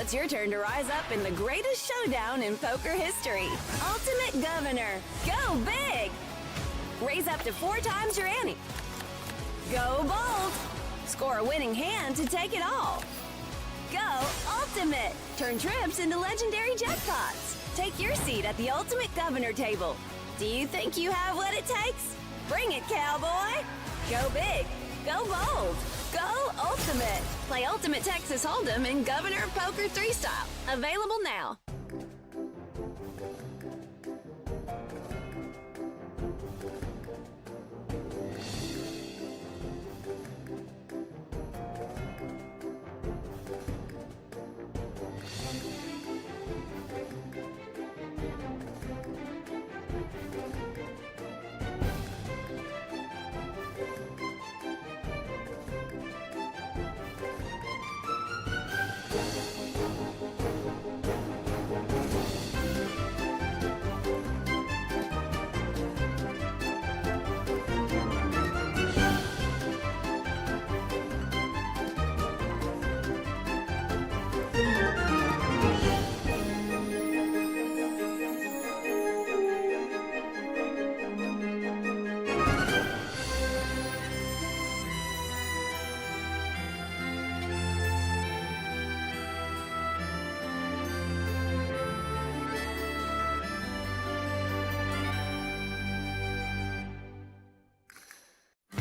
it's your turn to rise up in the greatest showdown in poker history. Ultimate Governor. Go big! Raise up to 4 times your ante. Go bold! Score a winning hand to take it all. Go Ultimate! Turn trips into legendary jackpots. Take your seat at the Ultimate Governor Table. Do you think you have what it takes? Bring it, cowboy! Go big! Go bold! Go Ultimate! Play Ultimate Texas Hold'em in Governor Poker 3 style. Available now.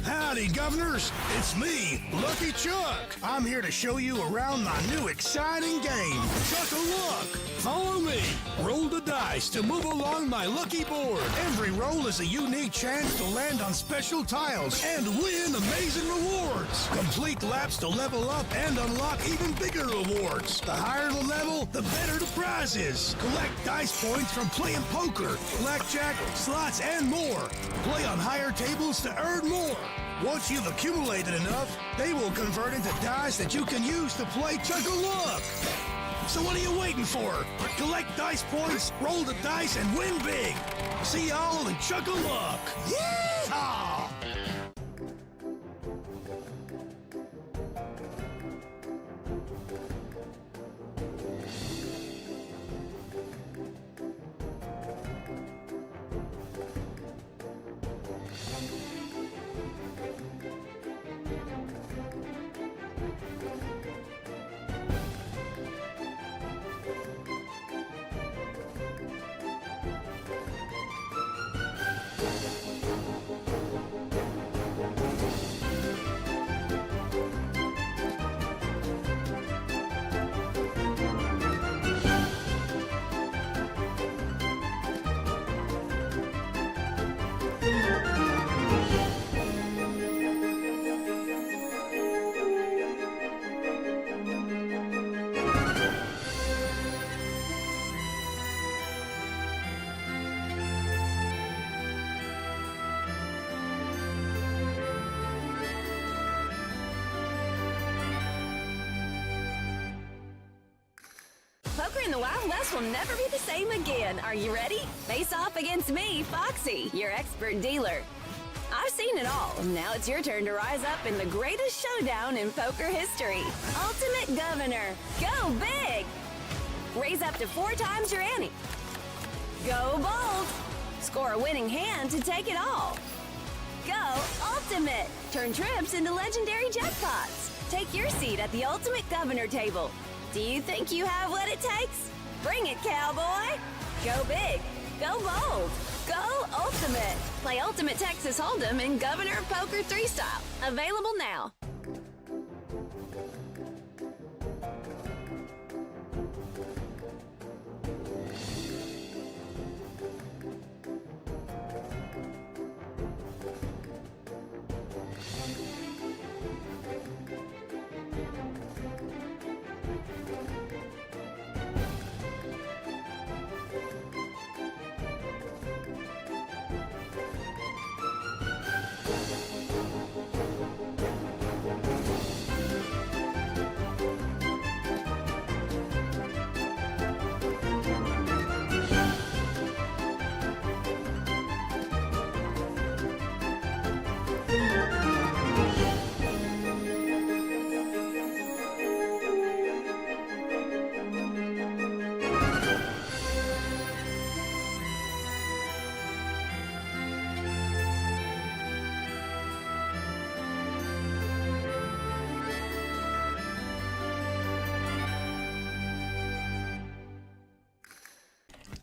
Howdy, governors. It's me, Lucky Chuck. I'm here to show you around my new exciting game, Chuck-a-Luck. Follow me. Roll the dice to move along my lucky board. Every roll is a unique chance to land on special tiles and win amazing rewards. Complete laps to level up and unlock even bigger rewards. The higher the level, the better the prizes. Collect dice points from playing poker, blackjack, slots, and more. Play on higher tables to earn more. Once you've accumulated enough, they will convert into dice that you can use to play Chuck-a-Luck. So what are you waiting for? Collect dice points, roll the dice, and win big. See y'all in Chuck-a-Luck. Yeehaw! Poker in the Wild West will never be the same again. Are you ready? Face off against me, Foxy, your expert dealer. I've seen it all. Now it's your turn to rise up in the greatest showdown in poker history. Ultimate Governor. Go big! Raise up to 4 times your ante. Go bold! Score a winning hand to take it all. Go Ultimate! Turn trips into legendary jackpots. Take your seat at the Ultimate Governor Table. Do you think you have what it takes? Bring it, cowboy! Go big! Go bold! Go Ultimate! Play Ultimate Texas Hold'em in Governor Poker 3 style. Available now.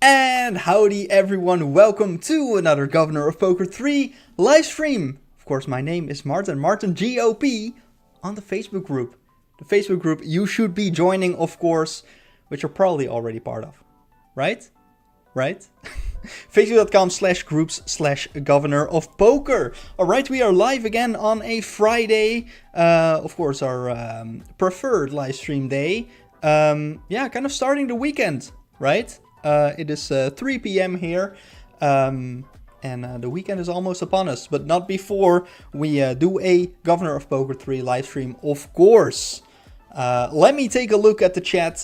And howdy everyone, welcome to another Governor of Poker 3 live stream. Of course, my name is Martin GOP on the Facebook group. The Facebook group you should be joining, of course, which you're probably already part of. Right? Facebook.com/groups/Governor of Poker. Alright, we are live again on a Friday. Of course, our preferred live stream day. Kind of starting the weekend, right? It is 3 p.m. here, and the weekend is almost upon us, but not before we do a Governor of Poker 3 live stream, of course. Let me take a look at the chat,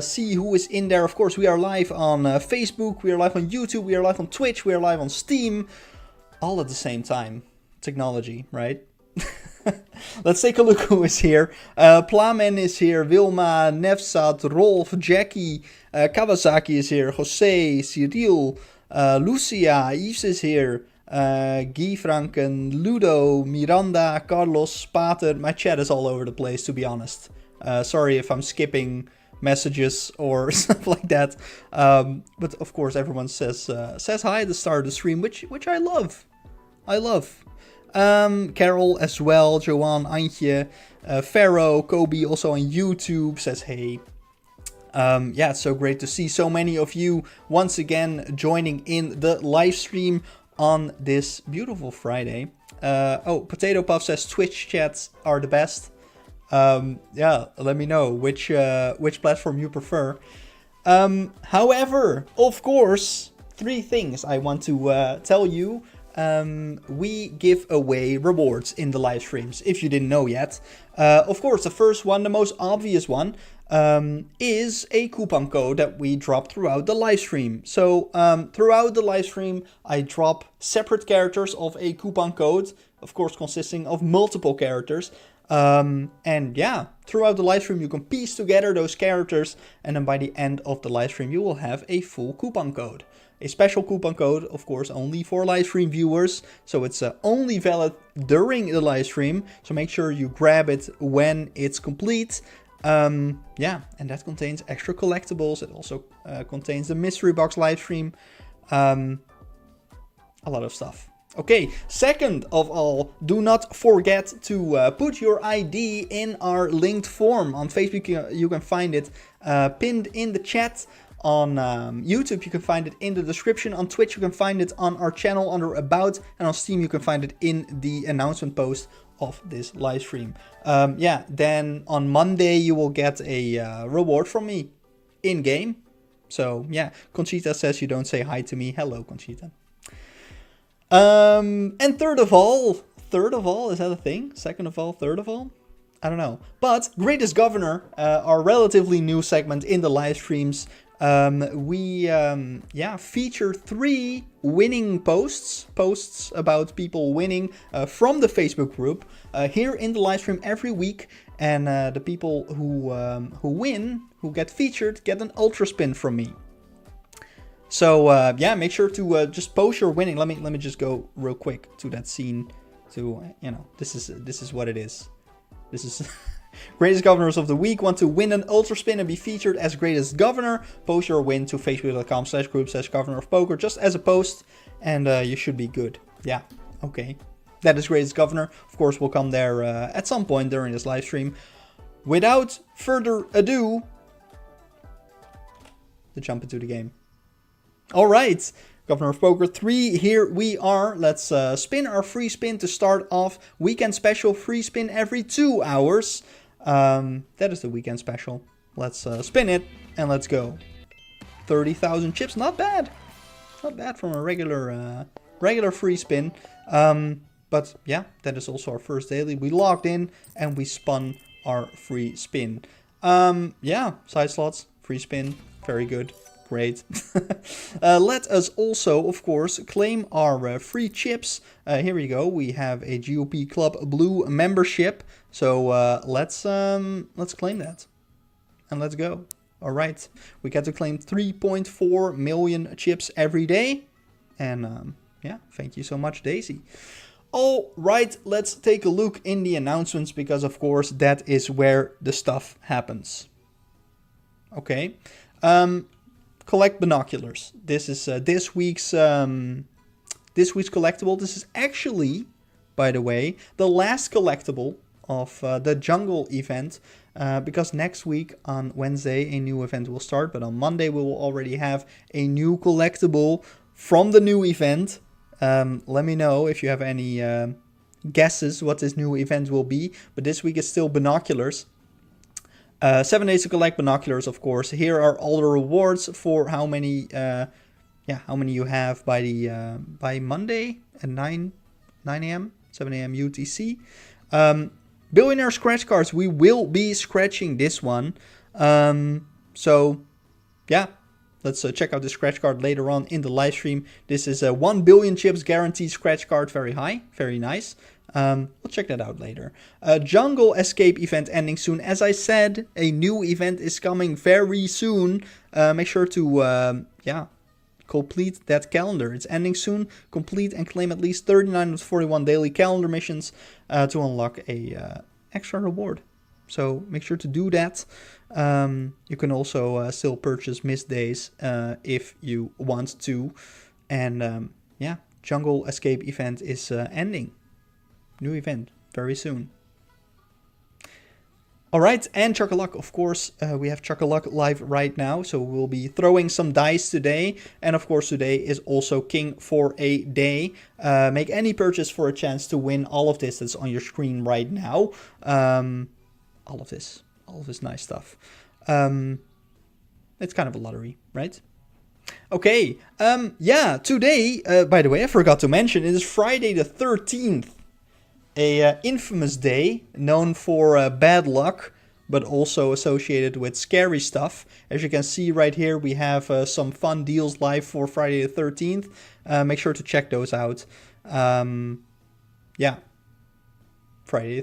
see who is in there. Of course, we are live on Facebook, we are live on YouTube, we are live on Twitch, we are live on Steam, all at the same time. Technology, right? Let's take a look who is here. Plamen is here, Wilma, Nefsat, Rolf, Jackie, Kawasaki is here, Jose, Cyril, Lucia, Yves is here, Guy Franken, Ludo, Miranda, Carlos, Pater. My chat is all over the place, to be honest. Sorry if I'm skipping messages or stuff like that. But of course, everyone says hi at the start of the stream, which I love. Carol as well, Joanne, Antje, Pharaoh, Kobe also on YouTube says hey. It's so great to see so many of you once again joining in the live stream on this beautiful Friday. Potato Puff says Twitch chats are the best. Let me know which platform you prefer. However, of course, 3 things I want to tell you. We give away rewards in the live streams, if you didn't know yet. Of course, the first one, the most obvious one, is a coupon code that we drop throughout the live stream. So throughout the live stream, I drop separate characters of a coupon code, of course consisting of multiple characters. Throughout the live stream you can piece together those characters, and then by the end of the live stream you will have a full coupon code. A special coupon code, of course, only for live stream viewers, so it's only valid during the live stream, so make sure you grab it when it's complete. And that contains extra collectibles. It also contains the mystery box live stream. A lot of stuff. Okay, second of all, do not forget to put your ID in our linked form. On Facebook you can find it pinned in the chat. On YouTube you can find it in the description. On Twitch you can find it on our channel under About. And on Steam you can find it in the announcement post of this live stream. Then on Monday you will get a reward from me in game. So yeah, Conchita says you don't say hi to me. Hello, Conchita. And third of all, is that a thing? Second of all, third of all? I don't know. But Greatest Governor, our relatively new segment in the live streams. We feature 3 winning posts about people winning from the Facebook group here in the live stream every week, and the people who win, who get featured, get an ultra spin from me. So make sure to just post your winning. Let me just go real quick to that scene. To this is what it is. This is. Greatest Governors of the Week want to win an Ultra Spin and be featured as Greatest Governor. Post your win to facebook.com/group/Governor of Poker just as a post, and you should be good. Yeah, okay. That is Greatest Governor. Of course, we'll come there at some point during this live stream. Without further ado, to jump into the game. Alright, Governor of Poker 3, here we are. Let's spin our free spin to start off. Weekend special, free spin every 2 hours. That is the weekend special. Let's spin it and let's go. 30,000 chips, not bad. Not bad from a regular free spin. But yeah, that is also our first daily. We logged in and we spun our free spin. Side slots, free spin, very good. Great. Let us also, of course, claim our free chips. Here we go. We have a GOP Club Blue membership. So let's claim that. And let's go. All right. We get to claim 3.4 million chips every day. And thank you so much, Daisy. All right, let's take a look in the announcements because, of course, that is where the stuff happens. Okay. collect binoculars. This is this week's collectible. This is actually, by the way, the last collectible of the jungle event, because next week on Wednesday a new event will start, but on Monday we will already have a new collectible from the new event. Let me know if you have any guesses what this new event will be, but this week is still binoculars. 7 days to collect binoculars, of course. Here are all the rewards for how many you have by Monday at 9 a.m. 7 a.m. UTC. Billionaire scratch cards. We will be scratching this one. So yeah, let's check out the scratch card later on in the live stream. This is a 1 billion chips guaranteed scratch card. Very high, very nice. We'll check that out later. Jungle Escape event ending soon. As I said, a new event is coming very soon. Make sure to complete that calendar. It's ending soon. Complete and claim at least 39 of 41 daily calendar missions to unlock a extra reward. So make sure to do that. You can also still purchase missed days if you want to. And Jungle Escape event is ending. New event very soon. Alright, and Chuck-a-Luck, of course. We have Chuck-a-Luck live right now, so we'll be throwing some dice today. And of course today is also King for a Day. Make any purchase for a chance to win all of this that's on your screen right now. All of this nice stuff. It's kind of a lottery, right? Okay, today, by the way, I forgot to mention, it is Friday the 13th. A infamous day, known for bad luck, but also associated with scary stuff. As you can see right here, we have some fun deals live for Friday the 13th. Make sure to check those out. Friday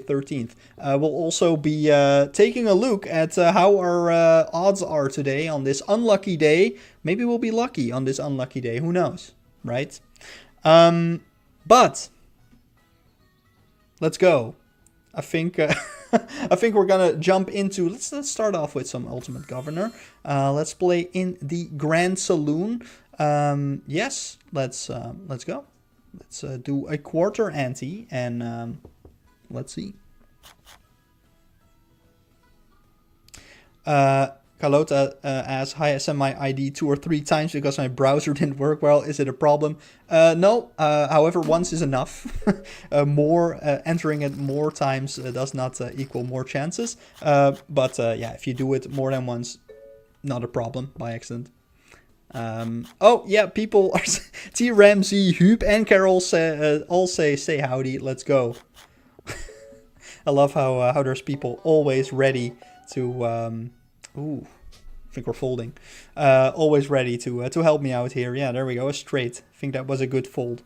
the 13th. We'll also be taking a look at how our odds are today on this unlucky day. Maybe we'll be lucky on this unlucky day. Who knows, right? But let's go. I think we're gonna jump into. Let's start off with some Ultimate Governor. Let's play in the Grand Saloon. Yes, let's go. Let's do a quarter ante and let's see. Carlota asks, hi, I sent my ID 2 or 3 times because my browser didn't work well. Is it a problem? No, however, once is enough. Entering it more times does not equal more chances. But if you do it more than once, not a problem by accident. People are T. Ramsey, Huub, and Carol all say howdy. Let's go. I love how there's people always ready to. I think we're folding. Always ready to help me out here. Yeah, there we go. A straight. I think that was a good fold.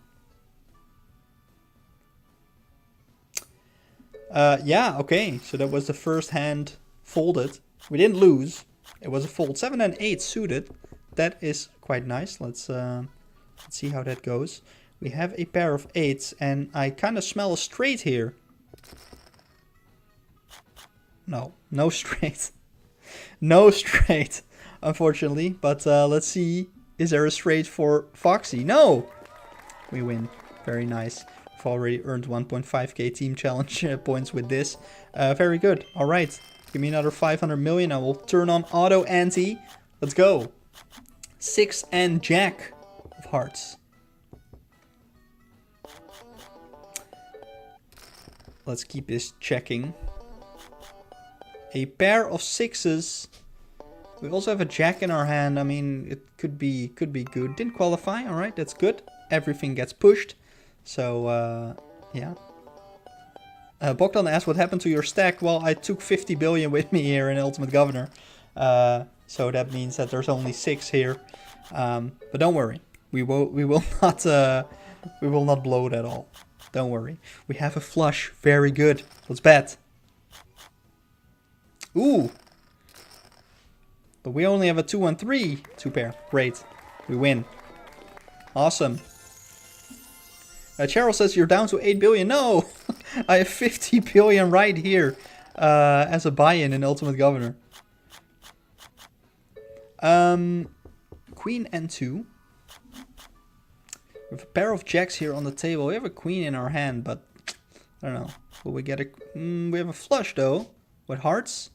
Okay. So that was the first hand folded. We didn't lose. It was a fold. 7 and 8 suited. That is quite nice. Let's see how that goes. We have a pair of 8s, and I kind of smell a straight here. No straight. No straight, unfortunately. But let's see. Is there a straight for Foxy? No! We win. Very nice. We've already earned 1.5k team challenge points with this. Very good. Alright. Give me another 500 million. I will turn on auto ante. Let's go. 6 and Jack of hearts. Let's keep this checking. A pair of 6s. We also have a Jack in our hand. I mean, it could be good. Didn't qualify. All right, that's good. Everything gets pushed. So, yeah. Bogdan asked, what happened to your stack? Well, I took 50 billion with me here in Ultimate Governor. So that means that there's only 6 here. But don't worry. We will not blow it at all. Don't worry. We have a flush. Very good. Let's bet. Ooh. But we only have a 2 and 3 2 pair. Great. We win. Awesome. Cheryl says you're down to 8 billion. No! I have 50 billion right here as a buy-in in Ultimate Governor. queen and 2. We have a pair of jacks here on the table. We have a queen in our hand, but I don't know. Will we get a... we have a flush, though, with hearts.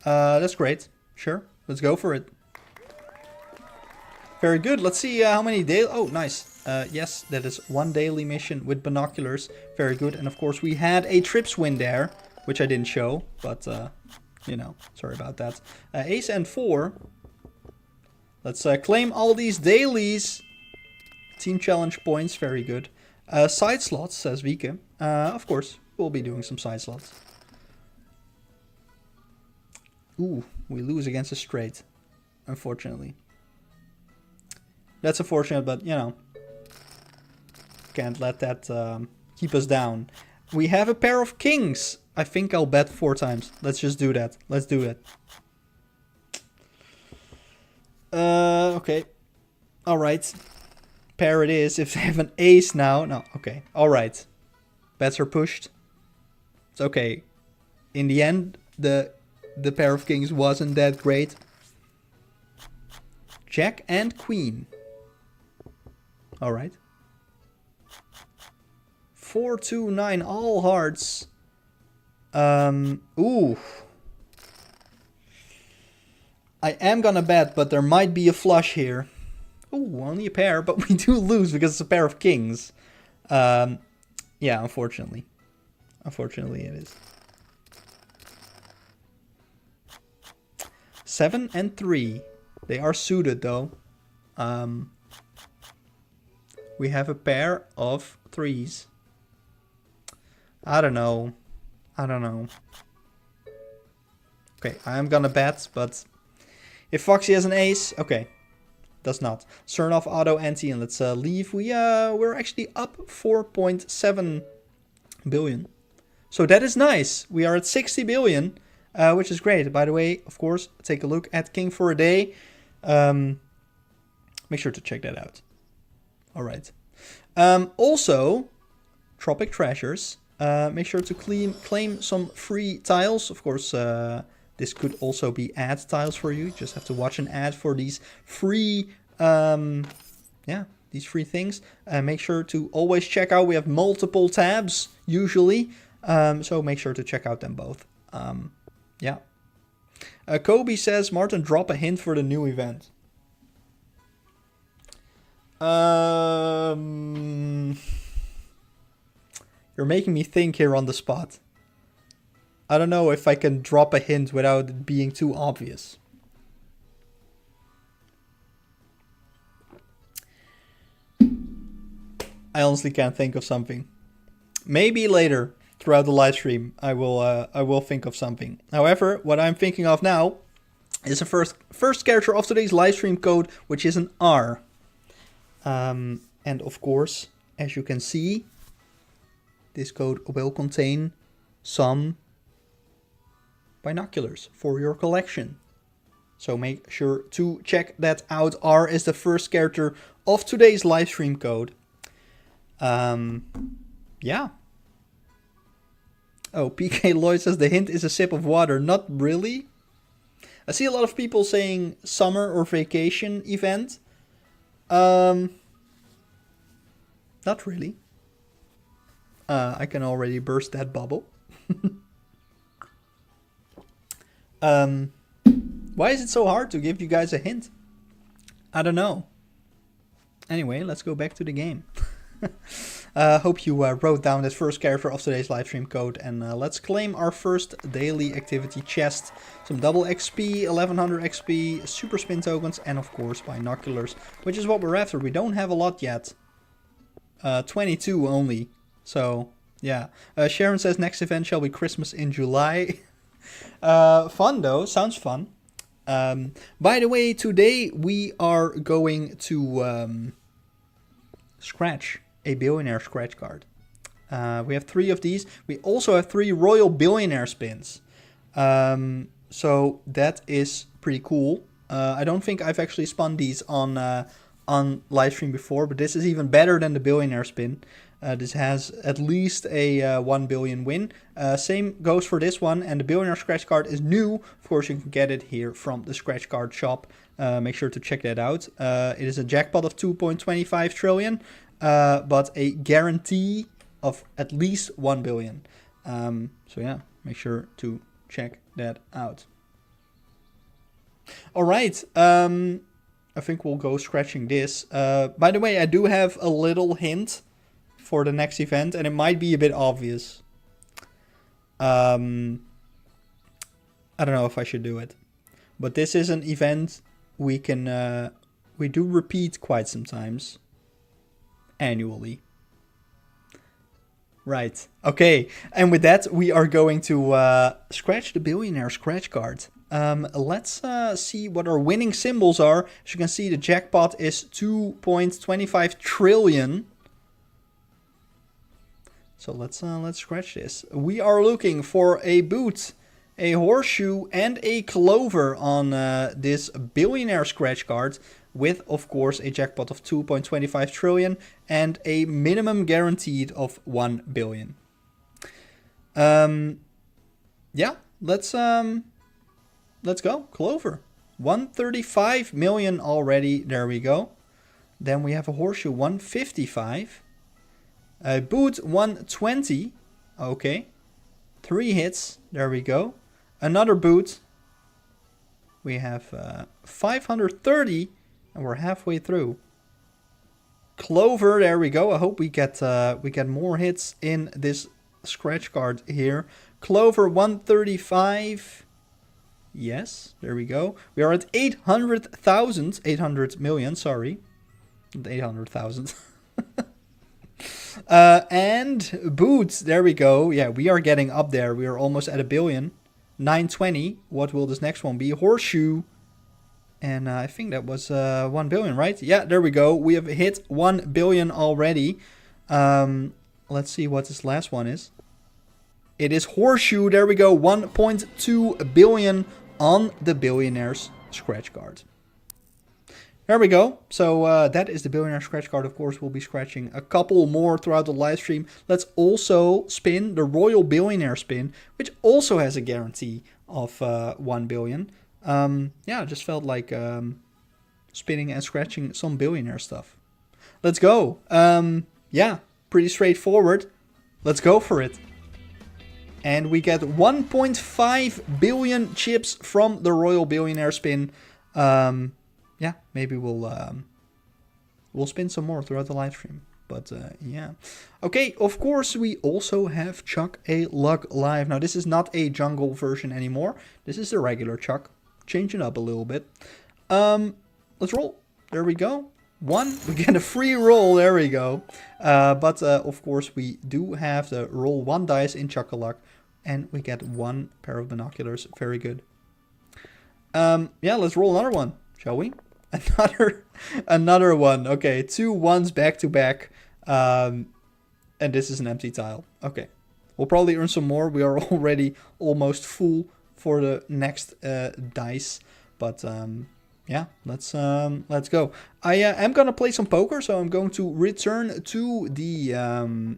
That's great. Sure, let's go for it. Very good. Let's see how many daily... Oh, nice. Yes, that is 1 daily mission with binoculars. Very good. And of course, we had a trips win there, which I didn't show, but, you know, sorry about that. Ace and 4. Let's claim all these dailies. Team challenge points. Very good. Side slots, says Wieke. Of course, we'll be doing some side slots. Ooh, we lose against a straight, unfortunately. That's unfortunate, but, you know, can't let that keep us down. We have a pair of kings. I think I'll bet 4 times. Let's just do that. Let's do it. Okay. Alright. Pair it is. If they have an ace now. No, okay. Alright. Bets are pushed. It's okay. In the end, the pair of kings wasn't that great. Jack and queen. Alright. 4, 2, 9, all hearts. Ooh. I am gonna bet, but there might be a flush here. Ooh, only a pair, but we do lose because it's a pair of kings. Yeah, unfortunately. Unfortunately it is. 7 and 3. They are suited though. We have a pair of 3s. I don't know. I don't know. Okay, I'm gonna bet, but if Foxy has an ace, okay, does not. Turn off auto ante and let's leave. We're actually up 4.7 billion. So that is nice. We are at 60 billion, which is great. By the way, of course, take a look at King for a Day. Make sure to check that out. All right. Also, Tropic Treasures. Make sure to claim some free tiles. Of course, this could also be ad tiles for you. You just have to watch an ad for these free, these free things. Make sure to always check out. We have multiple tabs usually, so make sure to check out them both. Yeah. Kobe says, Martin, drop a hint for the new event. You're making me think here on the spot. I don't know if I can drop a hint without it being too obvious. I honestly can't think of something. Maybe later throughout the live stream I will think of something. However, what I'm thinking of now is the first character of today's live stream code, which is an R. And of course, as you can see, this code will contain some binoculars for your collection. So make sure to check that out. R is the first character of today's live stream code. Yeah. Oh, PK Lloyd says the hint is a sip of water. Not really. I see a lot of people saying summer or vacation event. Not really. I can already burst that bubble. Why is it so hard to give you guys a hint? I don't know. Anyway, let's go back to the game. Hope you wrote down that first character of today's livestream code. And let's claim our first daily activity chest. Some double XP, 1100 XP, super spin tokens, and of course binoculars. Which is what we're after. We don't have a lot yet. 22 only. So, yeah. Sharon says next event shall be Christmas in July. Fun though. Sounds fun. By the way, today we are going to scratch a Billionaire scratch card. We have 3 of these. We also have 3 Royal Billionaire spins. So that is pretty cool. I don't think I've actually spun these on livestream before, but this is even better than the Billionaire spin. This has at least a 1 billion win. Same goes for this one, and the Billionaire scratch card is new. Of course, you can get it here from the scratch card shop. Make sure to check that out. It is a jackpot of 2.25 trillion, but a guarantee of at least 1 billion. So yeah, make sure to check that out. All right, I think we'll go scratching this. By the way, I do have a little hint for the next event, and it might be a bit obvious. I don't know if I should do it, but this is an event we do repeat quite sometimes annually. Right. Okay. And with that, we are going to scratch the Billionaire scratch card. Let's see what our winning symbols are. As you can see, the jackpot is 2.25 trillion. So let's scratch this. We are looking for a boot, a horseshoe, and a clover on this Billionaire scratch card, with, of course, a jackpot of 2.25 trillion and a minimum guaranteed of 1 billion. Yeah, let's go. Clover. 135 million already. There we go. Then we have a horseshoe, 155. A boot, 120. Okay. 3 hits. There we go. Another boot. We have 530. And we're halfway through. Clover, there we go. I hope we get more hits in this scratch card here. Clover, 135. Yes, there we go. We are at 800,000. 800 million, sorry. Not 800,000. And boots, there we go. Yeah, we are getting up there. We are almost at 1 billion. 920. What will this next one be? Horseshoe. And I think that was 1 billion, right? Yeah, there we go. We have hit 1 billion already. Let's see what this last one is. It is horseshoe. There we go. 1.2 billion on the Billionaire's scratch card. There we go. So that is the Billionaire scratch card. Of course, we'll be scratching a couple more throughout the live stream. Let's also spin the Royal Billionaire spin, which also has a guarantee of 1 billion. Yeah, I just felt like spinning and scratching some Billionaire stuff. Let's go. Yeah, pretty straightforward. Let's go for it. And we get 1.5 billion chips from the Royal Billionaire spin. Yeah, maybe we'll spin some more throughout the live stream. But yeah. Okay, of course we also have Chuck a Luck Live. Now this is not a jungle version anymore. This is the regular Chuck. Change it up a little bit. Let's roll. There we go. 1. We get a free roll. There we go. But of course we do have to roll 1 dice in Chuck a Luck. And we get 1 pair of binoculars. Very good. Yeah, let's roll another one, shall we? Another one. Okay, 2 ones back to back. And this is an empty tile. Okay. We'll probably earn some more. We are already almost full for the next dice. But yeah, let's go. I am gonna play some poker, so I'm going to return to the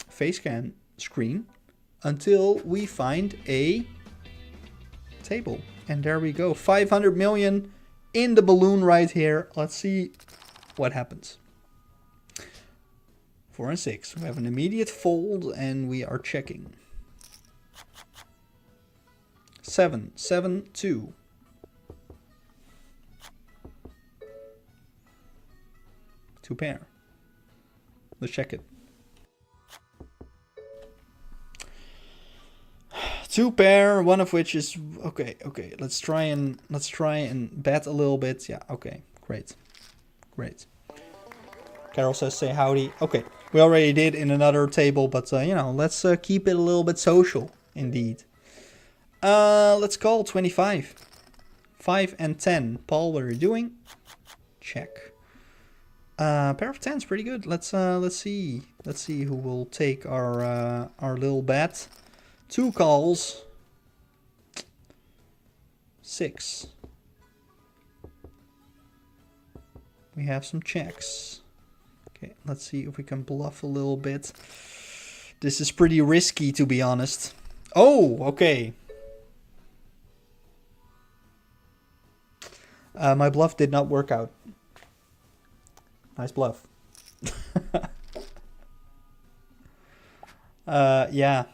face scan screen until we find a table. And there we go. 500 million in the balloon right here. Let's see what happens. 4 and 6. We have an immediate fold and we are checking. 7, 7, 2. Two pair. Let's check it. 2 pair, one of which is okay. Let's try and bet a little bit. Yeah, okay, great. Carol says say howdy. Okay, we already did in another table, but you know, let's keep it a little bit social indeed. Let's call 25. 5 and 10. Paul, what are you doing? Check. Pair of 10's pretty good. Let's see who will take our little bet. 2 calls. 6. We have some checks. Okay, Let's see if we can bluff a little bit. This is pretty risky, to be honest. Oh, okay. My bluff did not work out. Nice bluff. Yeah.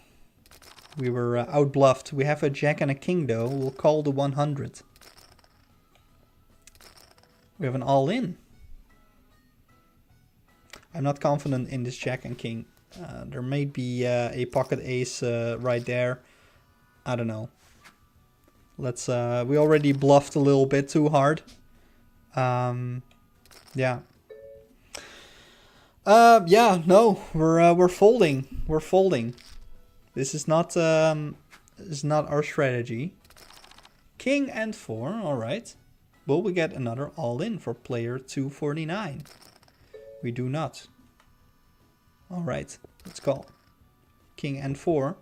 We were out-bluffed. We have a jack and a king, though. We'll call the 100. We have an all-in. I'm not confident in this jack and king. There may be a pocket ace right there. I don't know. Let's. We already bluffed a little bit too hard. Yeah. Yeah. No, we're folding. We're folding. This is not our strategy. King and 4. All right. Will we get another all-in for player 249? We do not. All right. Let's call. King and 4.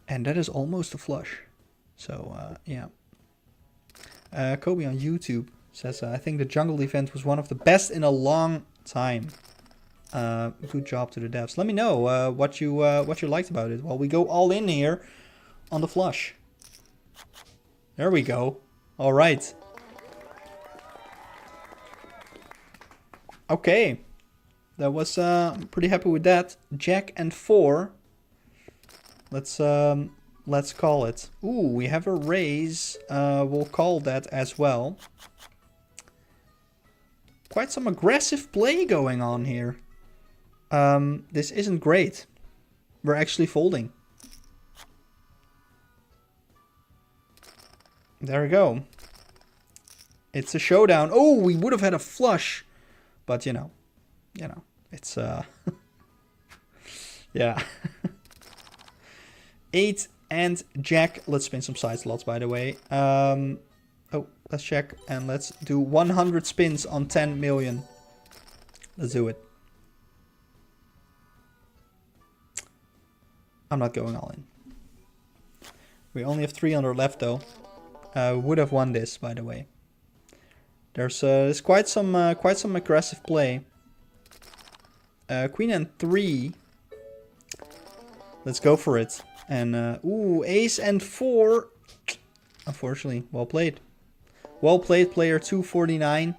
And that is almost a flush. So, yeah. Kobe on YouTube says, I think the jungle event was one of the best in a long time. Good job to the devs. Let me know what you liked about it. Well, we go all in here on the flush. There we go. All right. Okay. That was pretty happy with that. Jack and 4. Let's call it. Ooh, we have a raise. We'll call that as well. Quite some aggressive play going on here. This isn't great. We're actually folding. There we go. It's a showdown. Oh, we would have had a flush. But, you know, it's, yeah. 8 and jack. Let's spin some side slots, by the way. Oh, let's check. And let's do 100 spins on 10 million. Let's do it. I'm not going all in. We only have 300 left, though. Would have won this, by the way. There's quite some aggressive play. Queen and 3. Let's go for it. And ooh, ace and 4. Unfortunately, well played. Well played, player 249.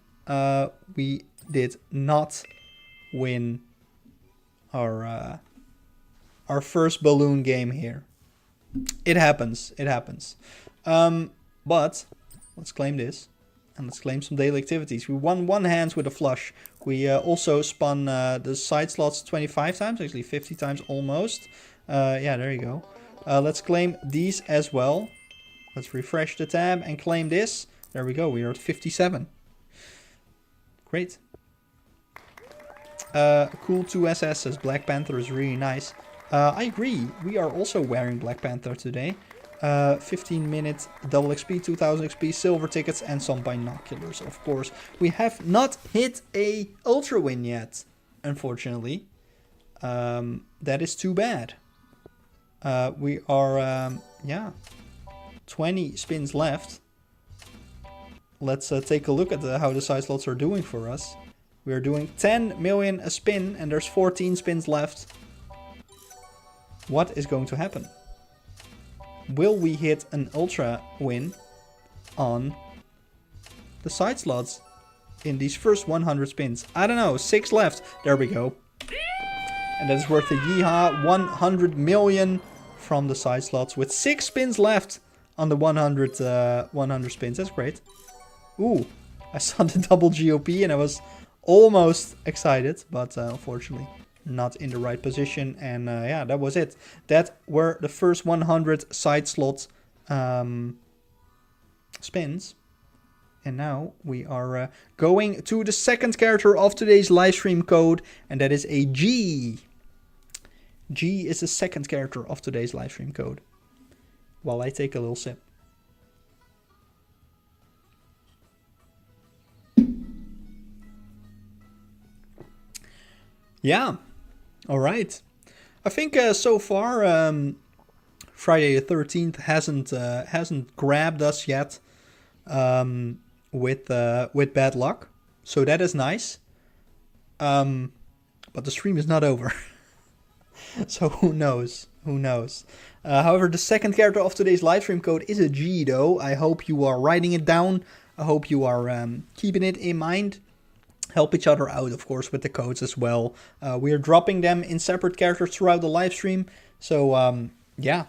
We did not win our first balloon game here. It happens. It happens. But let's claim this. And let's claim some daily activities. We won one hand with a flush. We also spun the side slots 25 times. Actually 50 times almost. Yeah, there you go. Let's claim these as well. Let's refresh the tab and claim this. There we go. We are at 57. Great. Cool 2SS says Black Panther is really nice. I agree. We are also wearing Black Panther today. 15 minute double XP, 2000 XP, silver tickets, and some binoculars, of course. We have not hit a ultra win yet, unfortunately. That is too bad. We are, yeah, 20 spins left. Let's take a look at how the side slots are doing for us. We are doing 10 million a spin, and there's 14 spins left. What is going to happen? Will we hit an ultra win on the side slots in these first 100 spins? I don't know. 6 left. There we go. And that is worth a yeehaw 100 million from the side slots with 6 spins left on the 100 spins. That's great. Ooh, I saw the double GOP and I was almost excited, but unfortunately not in the right position. And yeah, that was it. That were the first 100 side slot spins. And now we are going to the second character of today's live stream code, and that is a G. G is the second character of today's live stream code. While I take a little sip. Yeah. All right. I think so far Friday the 13th hasn't grabbed us yet with bad luck. so that is nice. But the stream is not over. So who knows? Who knows? However, the second character of today's live stream code is a G though. I hope you are writing it down. I hope you are keeping it in mind. Help each other out, of course, with the codes as well. We are dropping them in separate characters throughout the live stream. So, yeah.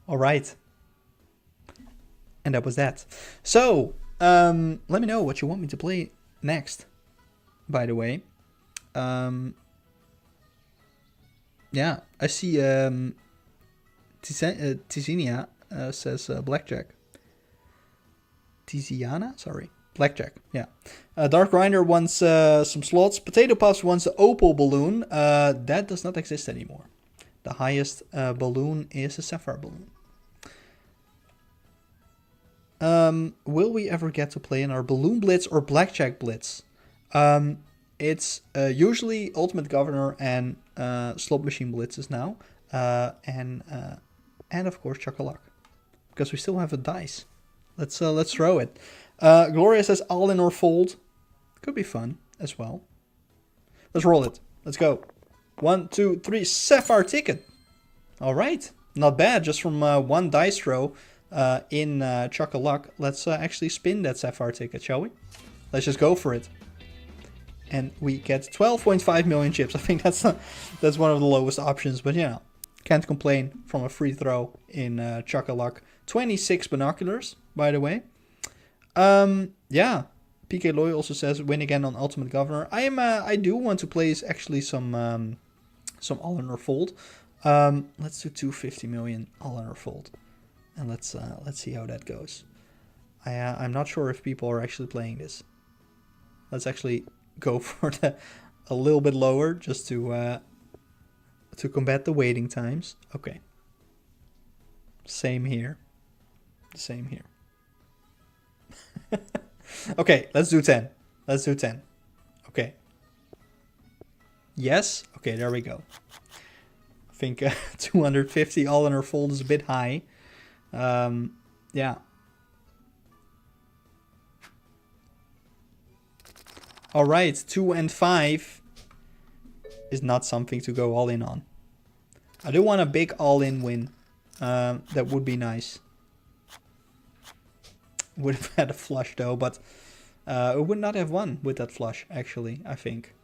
Alright. And that was that. So, let me know what you want me to play next, by the way. Yeah, I see Tizinia says Blackjack. Tiziana? Sorry. Blackjack, yeah. Dark Grinder wants some slots. Potato Puffs wants the opal balloon. That does not exist anymore. The highest balloon is a sapphire balloon. Will we ever get to play in our Balloon Blitz or Blackjack Blitz? It's usually Ultimate Governor and Slot Machine Blitzes now. And of course Chocolate. Because we still have a dice. Let's throw it. Gloria says all in or fold. Could be fun as well. Let's roll it. Let's go. 1, 2, 3. Sapphire ticket. All right. Not bad. Just from one dice throw in Chocolate. Let's actually spin that sapphire ticket, shall we? Let's just go for it. And we get 12.5 million chips. I think that's one of the lowest options. But, you know, can't complain from a free throw in Chocolate. 26 binoculars, by the way. Yeah. PK Loy also says win again on Ultimate Governor. I do want to play actually some all in or fold. Let's do 250 million all in or fold, and let's see how that goes. I'm not sure if people are actually playing this. Let's actually go for a little bit lower just to combat the waiting times. Okay. Same here. Same here. Okay, let's do 10. Let's do 10. Okay. Yes? Okay, there we go. I think 250 all in or fold is a bit high. Yeah. Alright, 2 and 5 is not something to go all in on. I do want a big all-in win. That would be nice. Would have had a flush though, but it would not have won with that flush, actually, I think.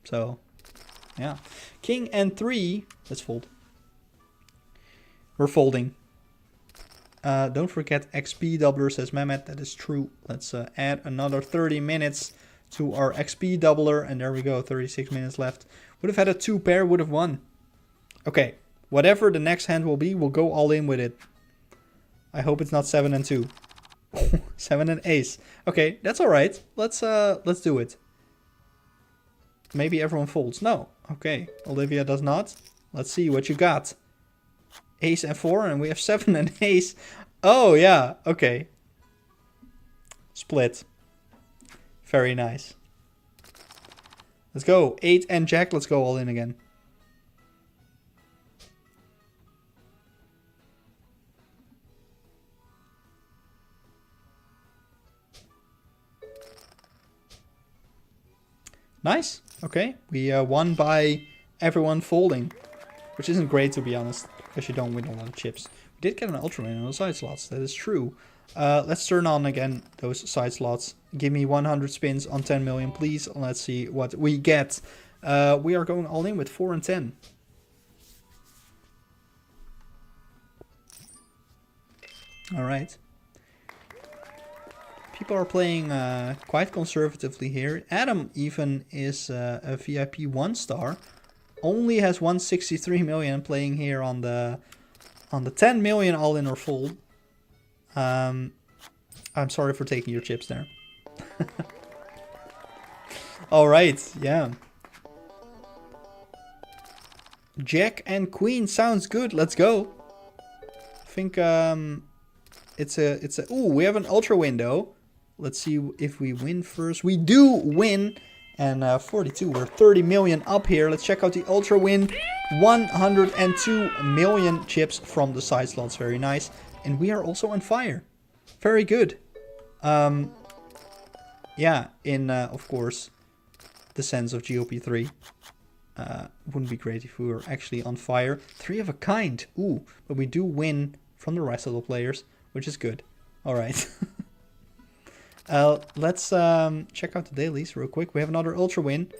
So, yeah. King and 3. Let's fold. We're folding. Don't forget XP doubler, says Mehmet. That is true. Let's add another 30 minutes to our XP doubler. And there we go, 36 minutes left. Would have had a 2 pair, would have won. Okay, whatever the next hand will be, we'll go all in with it. I hope it's not 7 and 2. 7 and ace. Okay, that's alright. Let's do it. Maybe everyone folds. No. Okay, Olivia does not. Let's see what you got. Ace and 4, and we have 7 and ace. Oh, yeah. Okay. Split. Very nice. Let's go. 8 and jack. Let's go all in again. Nice. Okay. We won by everyone folding. Which isn't great, to be honest. Because you don't win a lot of chips. We did get an ultra win on the side slots. That is true. Let's turn on again those side slots. Give me 100 spins on 10 million, please. Let's see what we get. We are going all in with 4 and 10. Alright. People are playing quite conservatively here. Adam even is a VIP 1-star. Only has 163 million playing here on the 10 million all in or fold. I'm sorry for taking your chips there. Alright, yeah. Jack and Queen sounds good. Let's go. I think it's a ooh, we have an ultra window. Let's see if we win first. We do win. And 42, we're 30 million up here. Let's check out the ultra win. 102 million chips from the side slots. Very nice. And we are also on fire. Very good. Yeah, in, of course, the sense of GOP3. Wouldn't be great if we were actually on fire. 3 of a kind. Ooh, but we do win from the rest of the players, which is good. Alright. Let's check out the dailies real quick. We have another ultra win.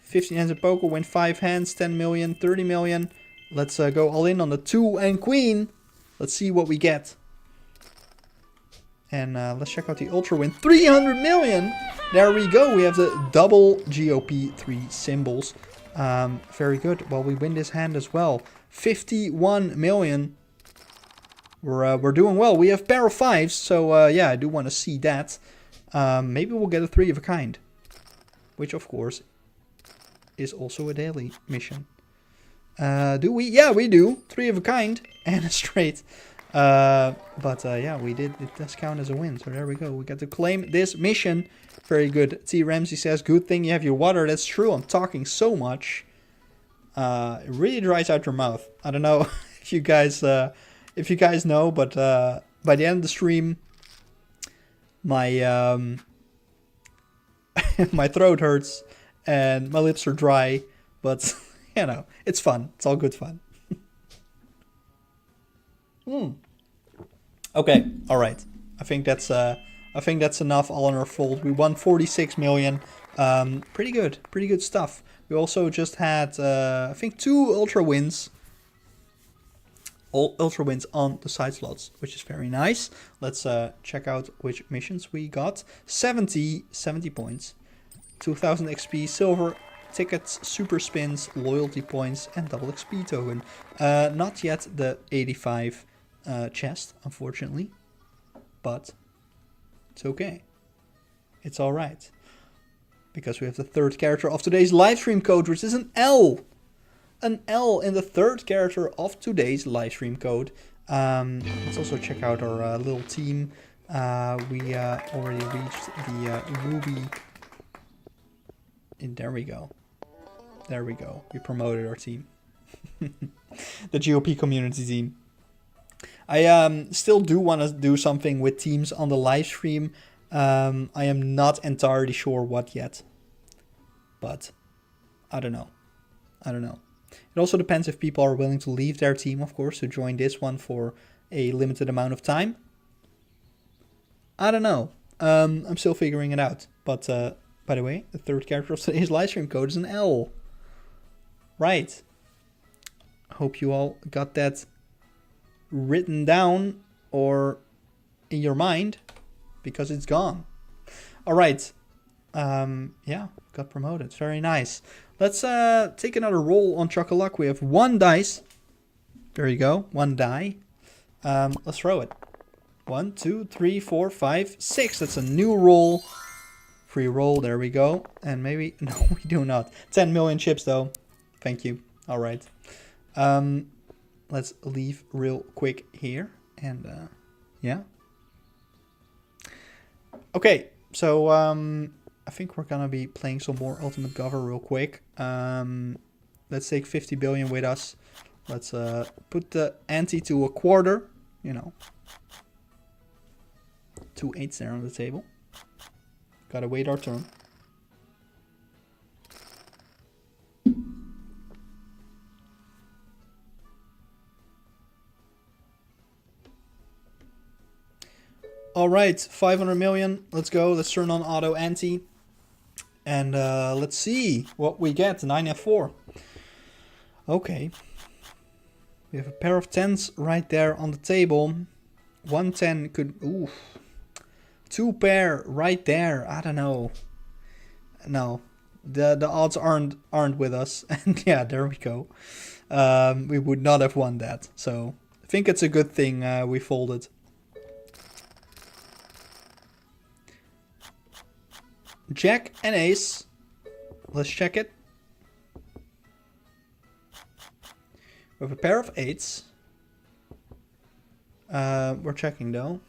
15 hands of poker, win 5 hands, 10 million, 30 million. Let's go all in on the 2 and queen. Let's see what we get. And let's check out the ultra win. 300 million! There we go. We have the double GOP3 symbols. Very good. Well, we win this hand as well. 51 million. We're doing well. We have pair of 5s. So yeah, I do want to see that. Maybe we'll get a 3 of a kind. Which, of course, is also a daily mission. Do we? Yeah, we do. 3 of a kind and a straight. But yeah, we did. It does count as a win. So there we go. We got to claim this mission. Very good. T. Ramsey says, good thing you have your water. That's true. I'm talking so much. It really dries out your mouth. I don't know if you guys know, but by the end of the stream, my my throat hurts and my lips are dry. But you know, it's fun. It's all good fun. Okay, all right. I think that's enough. All in our fold. We won 46 million. Pretty good stuff. We also just had I think 2 ultra wins. All ultra wins on the side slots, which is very nice. Let's check out which missions we got. 70 points, 2000 XP, silver tickets, super spins, loyalty points, and double XP token. Not yet the 85 chest, unfortunately, but it's okay. It's all right, because we have the 3rd character of today's live stream code, which is an L. An L in the 3rd character of today's live stream code. Let's also check out our little team. We already reached the ruby. And there we go. There we go. We promoted our team. The GOP community team. I still do want to do something with teams on the live stream. I am not entirely sure what yet. But I don't know. It also depends if people are willing to leave their team, of course, to join this one for a limited amount of time. I don't know. I'm still figuring it out. But by the way, the 3rd character of today's live stream code is an L. Right. Hope you all got that written down or in your mind, because it's gone. All right. Yeah, got promoted. Very nice. Let's take another roll on Chock-a-Luck. We have 1 dice. There you go. 1 die. Let's throw it. 1, 2, 3, 4, 5, 6. That's a new roll. Free roll. There we go. And maybe... No, we do not. 10 million chips, though. Thank you. All right. Let's leave real quick here. And, yeah. Okay. So, I think we're gonna be playing some more Ultimate Gover real quick. Let's take 50 billion with us. Let's put the ante to a quarter. You know, 2 8s there on the table. Gotta wait our turn. All right, 500 million. Let's go. Let's turn on auto ante. And let's see what we get. 9F4. Okay. We have a pair of 10s right there on the table. 1 10 could... Ooh. 2 pair right there. I don't know. No. The odds aren't with us. And yeah, there we go. We would not have won that. So I think it's a good thing we folded. Jack and ace. Let's check it. We have a pair of 8s. We're checking though.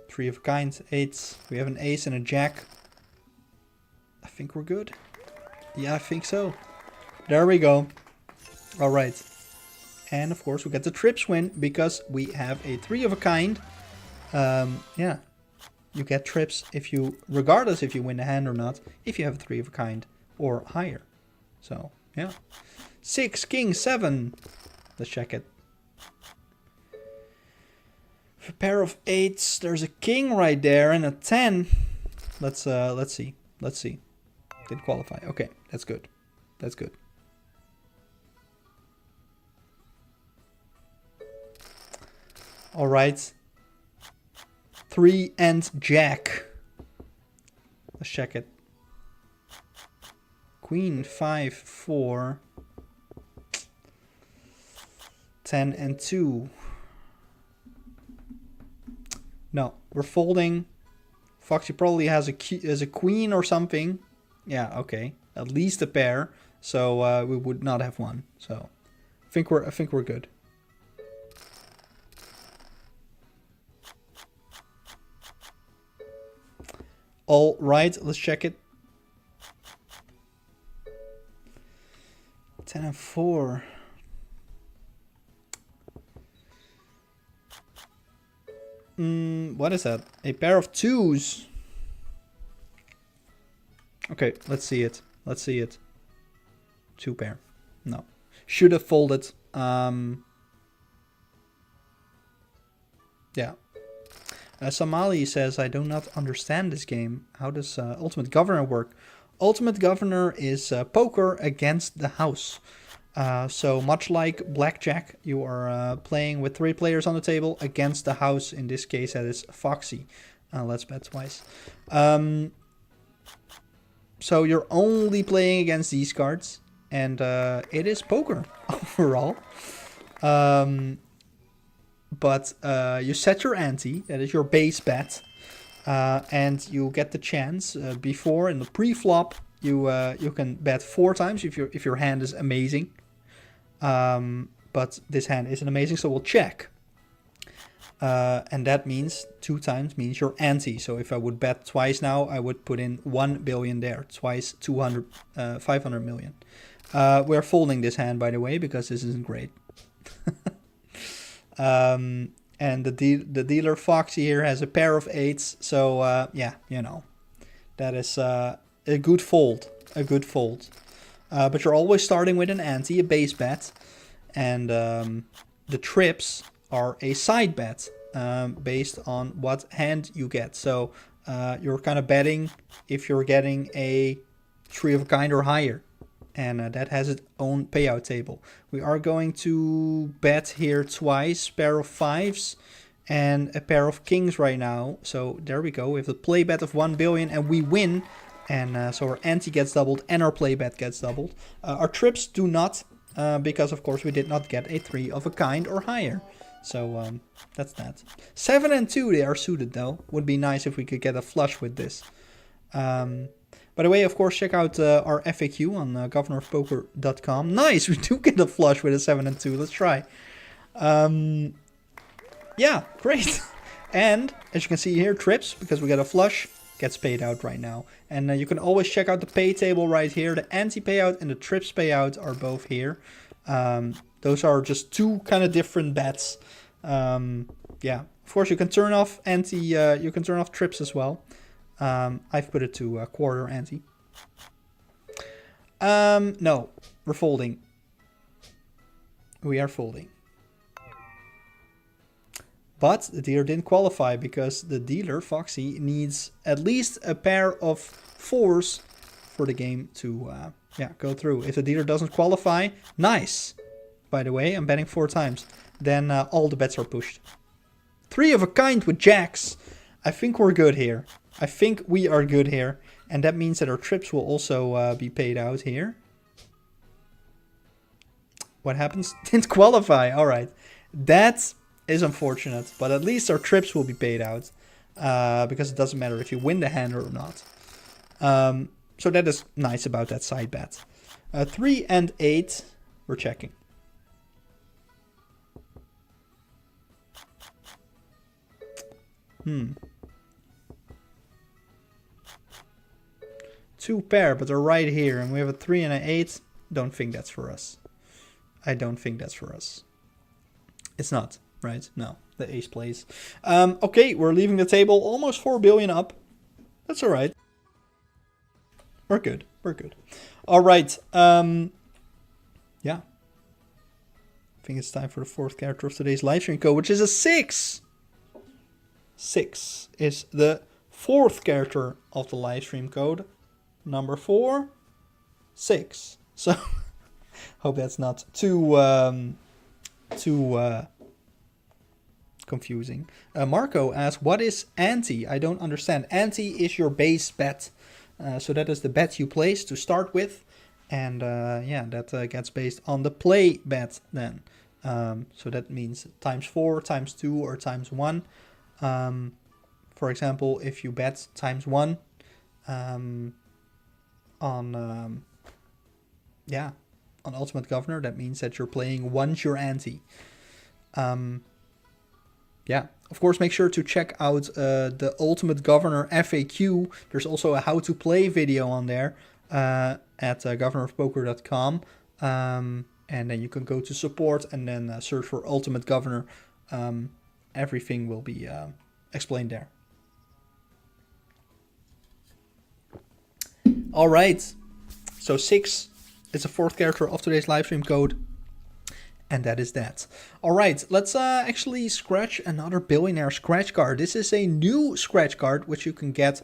3 of a kind, 8s. We have an ace and a jack. I think we're good. Yeah, I think so. There we go. Alright. And of course we get the trips win because we have a 3 of a kind. Yeah. You get trips if you, regardless if you win the hand or not, if you have a 3 of a kind or higher. So, yeah. 6, king, 7. Let's check it. A pair of 8s. There's a king right there and a 10. Let's see. Let's see. Didn't qualify. Okay, that's good. That's good. All right. 3 and jack. Let's check it. Queen, 5, 4. 10 and 2. No, we're folding. Foxy probably has a queen or something. Yeah, okay. At least a pair. So we would not have one. So I think we're good. All right, let's check it. 10 and 4. What is that? A pair of 2s. Okay, let's see it. Let's see it. 2 pair. No. Should have folded. Yeah. Somali says, I do not understand this game. How does Ultimate Governor work? Ultimate Governor is poker against the house. So much like Blackjack, you are playing with 3 players on the table against the house. In this case, that is Foxy. Let's bet twice. So you're only playing against these cards. And it is poker overall. But you set your ante, that is your base bet. And you get the chance before in the pre-flop. You can bet 4 times if your hand is amazing. But this hand isn't amazing, so we'll check. And that means 2 times means your ante. So if I would bet twice now, I would put in 1 billion there. Twice 500 million. We're folding this hand, by the way, because this isn't great. And the dealer Foxy here has a pair of 8s. So yeah, you know, that is a good fold. A good fold. But you're always starting with an ante, a base bet. And the trips are a side bet based on what hand you get. So you're kind of betting if you're getting a 3 of a kind or higher. And that has its own payout table. We are going to bet here twice, pair of 5s and a pair of kings right now. So there we go. We have the play bet of 1 billion and we win. And so our ante gets doubled and our play bet gets doubled. Our trips do not, because of course we did not get a 3 of a kind or higher. So that's that. 7 and 2, they are suited though. Would be nice if we could get a flush with this. By the way, of course, check out our FAQ on governorofpoker.com. Nice, we do get a flush with a 7 and 2. Let's try. Yeah, great. And as you can see here, trips, because we got a flush, gets paid out right now. And you can always check out the pay table right here. The ante payout and the trips payout are both here. Those are just 2 kind of different bets. Yeah, of course you can turn off ante. You can turn off trips as well. I've put it to a quarter ante. No, we're folding. We are folding. But the dealer didn't qualify because the dealer, Foxy, needs at least a pair of 4s for the game to go through. If the dealer doesn't qualify, nice. By the way, I'm betting 4 times. Then all the bets are pushed. 3 of a kind with jacks. I think we're good here. I think we are good here. And that means that our trips will also be paid out here. What happens? Didn't qualify. All right. That is unfortunate. But at least our trips will be paid out. Because it doesn't matter if you win the hand or not. So that is nice about that side bet. 3 and 8. We're checking. Hmm. 2 pair, but they're right here. And we have a 3 and an 8. Don't think that's for us. I don't think that's for us. It's not. right? No, the ace plays. Okay, we're leaving the table almost 4 billion up. That's all right. We're good. We're good. All right. Yeah. I think it's time for the fourth character of today's livestream code, which is a 6. 6 is the fourth character of the livestream code. Number 4, 6. So, hope that's not too confusing. Marco asks, what is ante? I don't understand. Ante is your base bet. So that is the bet you place to start with. And yeah, that gets based on the play bet then. So that means times 4, times 2, or times 1. For example, if you bet times 1 on Ultimate Governor, that means that you're playing once your ante. Yeah, of course, make sure to check out the Ultimate Governor FAQ. There's also a how to play video on there at governorofpoker.com. And then you can go to support and then search for Ultimate Governor. Everything will be explained there. All right, so 6 is the fourth character of today's livestream code. And that is that. All right, let's actually scratch another Billionaire scratch card. This is a new scratch card, which you can get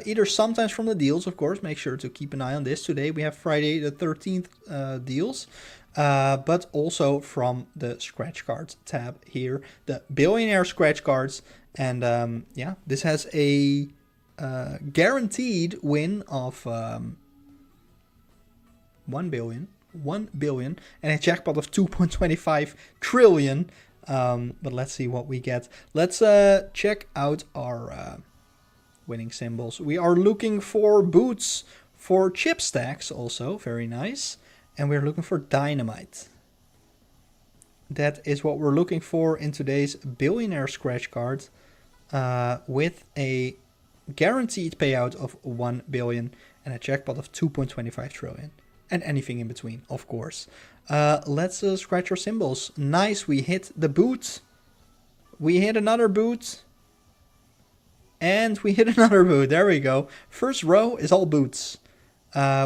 either sometimes from the deals, of course. Make sure to keep an eye on this. Today we have Friday the 13th deals, but also from the scratch cards tab here, the Billionaire scratch cards. And yeah, this has a guaranteed win of 1 billion. 1 billion and a jackpot of 2.25 trillion. But let's see what we get. Let's check out our winning symbols. We are looking for boots, for chip stacks also, very nice. And we're looking for dynamite. That is what we're looking for in today's Billionaire scratch card, with a guaranteed payout of 1 billion and a jackpot of 2.25 trillion. And anything in between, of course. Let's scratch our symbols. Nice, we hit the boot. We hit another boot. And we hit another boot. There we go. First row is all boots.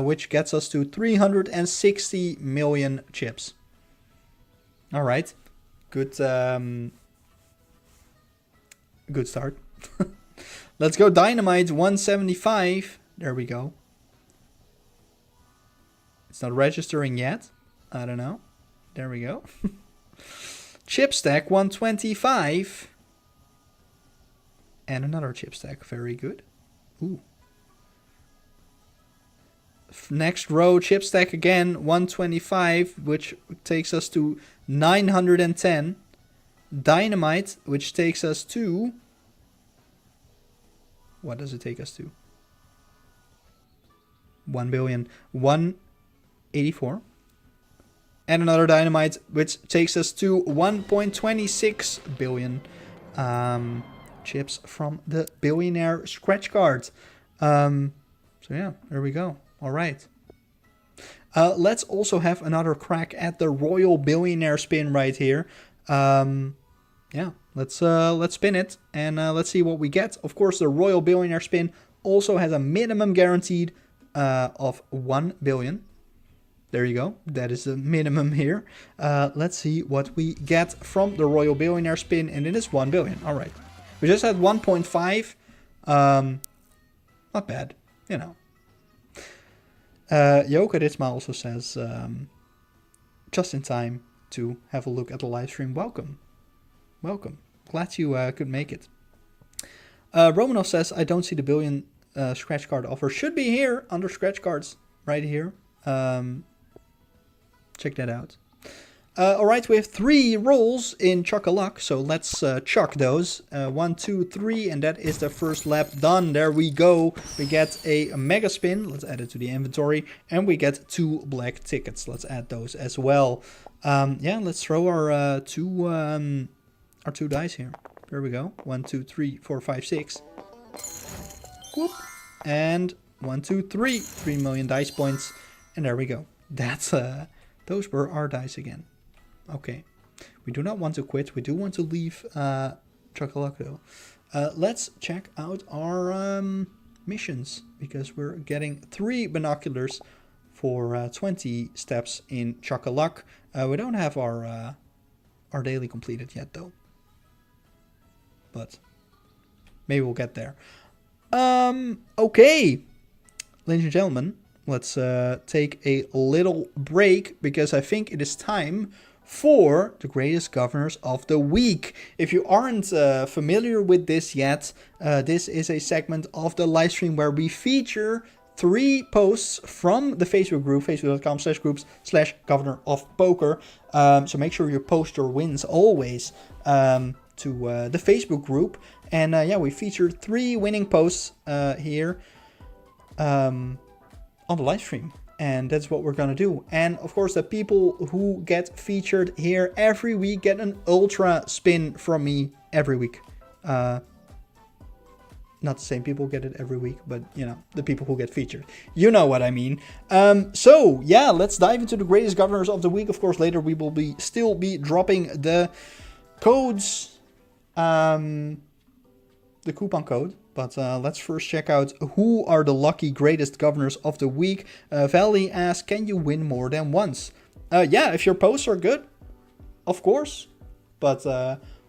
Which gets us to 360 million chips. All right. Good, good start. Let's go dynamite, 175. There we go. It's not registering yet. I don't know. There we go. Chip stack 125. And another chip stack. Very good. Ooh. Next row, chip stack again, 125, which takes us to 910. Dynamite, which takes us to... What does it take us to? 1 billion. 184. And another dynamite, which takes us to 1.26 billion chips from the Billionaire scratch card. So yeah, there we go. All right. Let's also have another crack at the Royal Billionaire spin right here. Yeah, let's spin it and let's see what we get. Of course, the Royal Billionaire spin also has a minimum guaranteed of 1 billion. There you go. That is the minimum here. Let's see what we get from the Royal Billionaire spin, and it is 1 billion. All right. We just had 1.5. Not bad, you know. Joka Ritsma also says, just in time to have a look at the live stream. Welcome. Welcome. Glad you could make it. Romanov says, I don't see the billion scratch card offer. Should be here under scratch cards right here. Check that out. Alright, we have 3 rolls in Chuck-a-Luck, so let's chuck those. 1, 2, 3, and that is the first lap done. There we go. We get a mega spin. Let's add it to the inventory. And we get 2 black tickets. Let's add those as well. Yeah, let's throw our 2 dice here. There we go. 1, 2, 3, 4, 5, 6. Whoop. And 1, 2, 3. 3 million dice points. And there we go. That's those were our dice again. Okay. We do not want to quit. We do want to leave Chocolate though. Let's check out our missions, because we're getting 3 binoculars for 20 steps in Chocolate. We don't have our daily completed yet though, but maybe we'll get there. Okay, ladies and gentlemen, let's take a little break, because I think it is time for the greatest governors of the week. If you aren't familiar with this yet, this is a segment of the live stream where we feature 3 posts from the Facebook group, facebook.com/groups/governor of poker. So make sure you post your wins always to the Facebook group. And yeah, we featured 3 winning posts here on the live stream. And that's what we're gonna do. And of course, the people who get featured here every week get an ultra spin from me every week. Not the same people get it every week, but you know, the people who get featured. You know what I mean. So yeah, let's dive into the greatest governors of the week. Of course, later we will still be dropping the codes, the coupon code. But let's first check out who are the lucky greatest governors of the week. Valley asks, can you win more than once? Yeah, if your posts are good, of course. But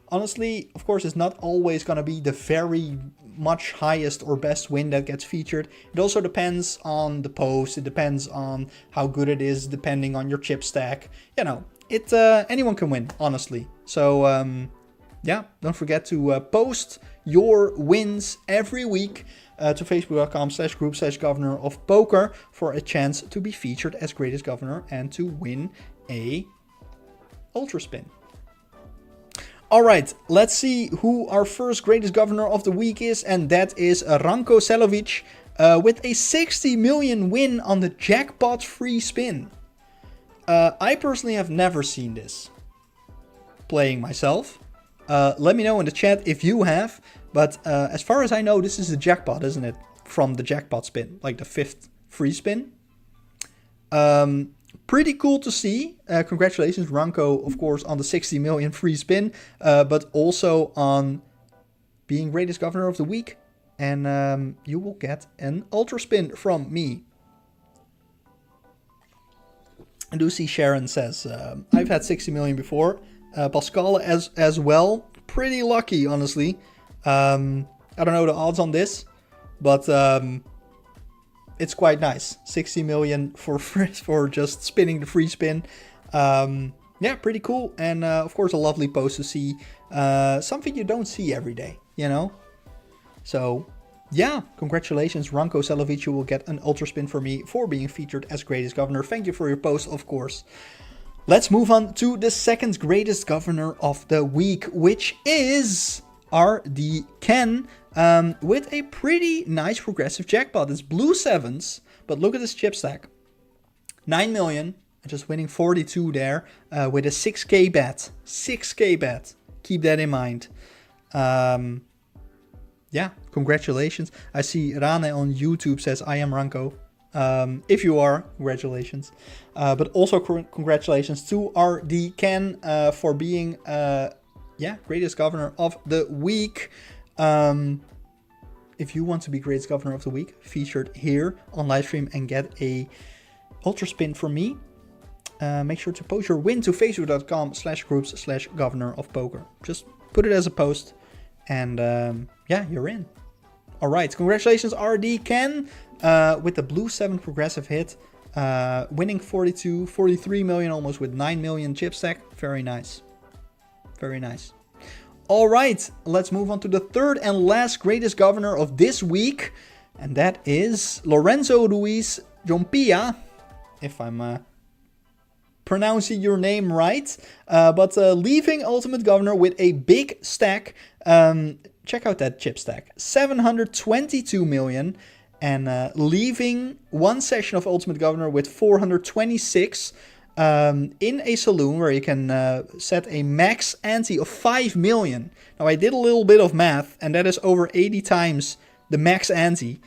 honestly, of course, it's not always going to be the very much highest or best win that gets featured. It also depends on the post. It depends on how good it is, depending on your chip stack. You know, anyone can win, honestly. So yeah, don't forget to post your wins every week to facebook.com/group/governor of poker for a chance to be featured as greatest governor and to win a ultra spin. All right, let's see who our first greatest governor of the week is, and that is Ranko Selovic with a 60 million win on the jackpot free spin. I personally have never seen this playing myself. Let me know in the chat if you have. But as far as I know, this is the jackpot, isn't it? From the jackpot spin, like the 5th free spin. Pretty cool to see. Congratulations, Ranko, of course, on the 60 million free spin. But also on being greatest governor of the week. And you will get an ultra spin from me. I do see Sharon says, I've had 60 million before. Pascal as well. Pretty lucky, honestly. I don't know the odds on this, but it's quite nice. 60 million for just spinning the free spin. Yeah, pretty cool. And of course, a lovely post to see. Something you don't see every day, you know? So yeah, congratulations, Ranko Selovic. You will get an ultra spin for me for being featured as greatest governor. Thank you for your post, of course. Let's move on to the second greatest governor of the week, which is RD Ken, with a pretty nice progressive jackpot. It's blue 7s, but look at this chip stack. 9 million, just winning 42 there, with a 6k bet. 6k bet. Keep that in mind. Yeah, congratulations. I see Rane on YouTube says, I am Ranko. If you are, congratulations. But also congratulations to RD Ken for being greatest governor of the week. If you want to be greatest governor of the week, featured here on livestream and get a ultra spin from me, make sure to post your win to facebook.com/groups/governor of poker. Just put it as a post and yeah, you're in. All right, congratulations RD Ken with the blue 7 progressive hit, winning 43 million almost with 9 million chip stack. Very nice. Very nice. All right, let's move on to the third and last greatest governor of this week. And that is Lorenzo Ruiz Jompia, if I'm pronouncing your name right. But leaving Ultimate Governor with a big stack. Check out that chip stack. 722 million. And leaving one session of Ultimate Governor with 426 in a saloon where you can set a max ante of 5 million. Now I did a little bit of math and that is over 80 times the max ante.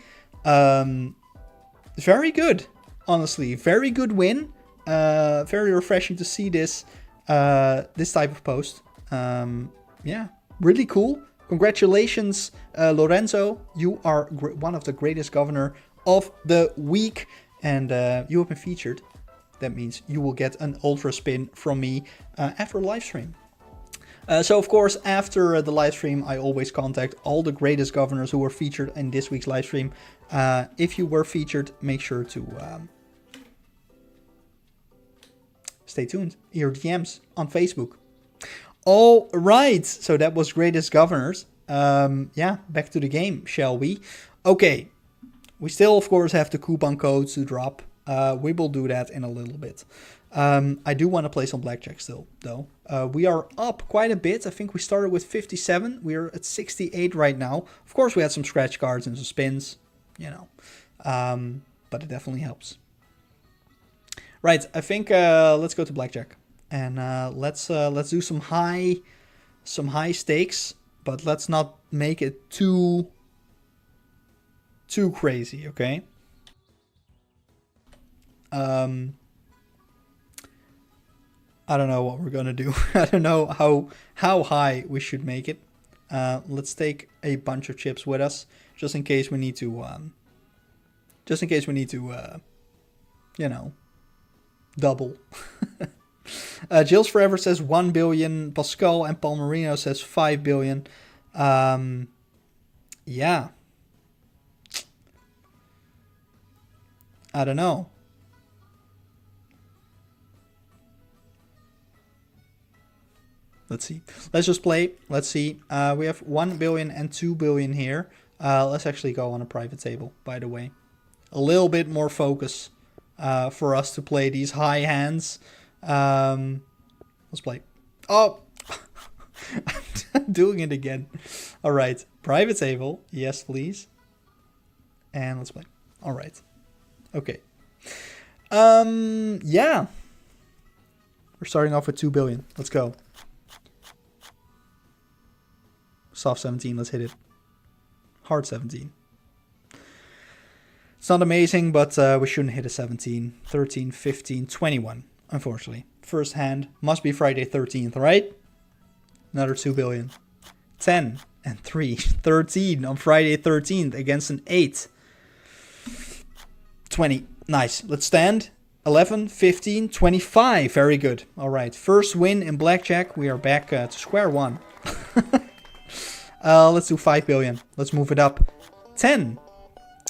Very good, honestly. Very good win. Very refreshing to see this this type of post. Yeah, really cool. Congratulations, Lorenzo. You are one of the greatest governor of the week, and you have been featured. That means you will get an ultra spin from me after a live stream. So of course, after the live stream, I always contact all the greatest governors who were featured in this week's live stream. If you were featured, make sure to stay tuned. Your DMs on Facebook. All right, so that was greatest governors. Yeah, back to the game, shall we? Okay, we still, of course, have the coupon codes to drop. We will do that in a little bit. I do want to play some blackjack still, though. We are up quite a bit. I think we started with 57. We're at 68 right now. Of course, we had some scratch cards and some spins, you know. But it definitely helps. Right, I think let's go to blackjack. And let's do some high stakes, but let's not make it too crazy, okay? I don't know what we're gonna do. I don't know how high we should make it. Let's take a bunch of chips with us, just in case we need to. You know, double. Jill's Forever says 1 billion. Pascal and Palmerino says 5 billion. Yeah. I don't know. Let's see. Let's just play. Let's see. We have 1 billion and 2 billion here. Let's actually go on a private table, by the way. A little bit more focus for us to play these high hands. Let's play. Oh! I'm doing it again. All right. Private table. Yes, please. And let's play. All right. Okay. Yeah. We're starting off with 2 billion. Let's go. Soft 17, let's hit it. Hard 17. It's not amazing, but we shouldn't hit a 17. 13, 15, 21, unfortunately. First hand must be Friday 13th, right? Another 2 billion. 10 and 3. 13 on Friday 13th against an 8. 20. Nice. Let's stand. 11, 15, 25. Very good. All right. First win in blackjack. We are back to square one. Let's do 5 billion. Let's move it up. 10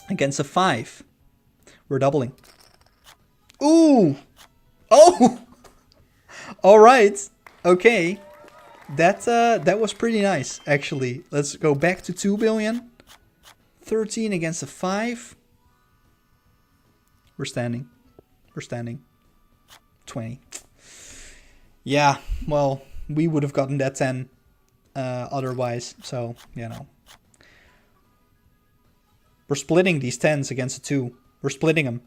against a 5. We're doubling. Ooh. Oh. All right. Okay. That was pretty nice, actually. Let's go back to 2 billion. 13 against a 5. We're standing. We're standing. 20. Yeah, well, we would have gotten that 10 otherwise. So, you know. We're splitting these 10s against a 2. We're splitting them.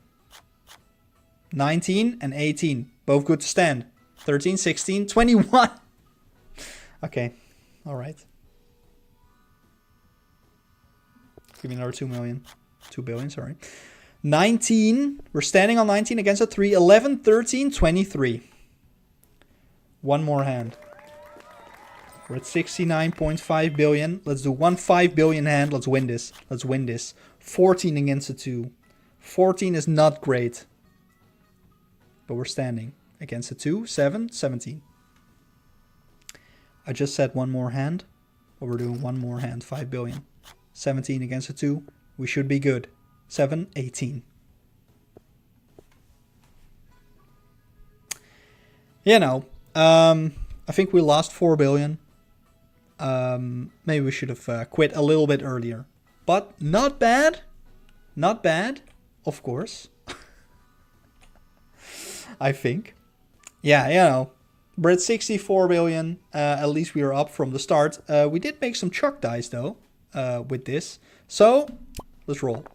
19 and 18. Both good to stand. 13, 16, 21. Okay. All right. Give me another 2 million. 2 billion, sorry. 19. We're standing on 19 against a 3. 11, 13, 23. One more hand. We're at 69.5 billion. Let's do one 5 billion hand. Let's win this. Let's win this. 14 against a 2. 14 is not great. But we're standing against a 2. 7, 17. I just said one more hand. But we're doing one more hand. 5 billion. 17 against a 2. We should be good. 7, 18. You know, I think we lost 4 billion. Maybe we should have quit a little bit earlier. But not bad. Not bad, of course. I think. Yeah, you know. We're at 64 billion. At least we are up from the start. We did make some chuck dice, though, with this. So, let's roll.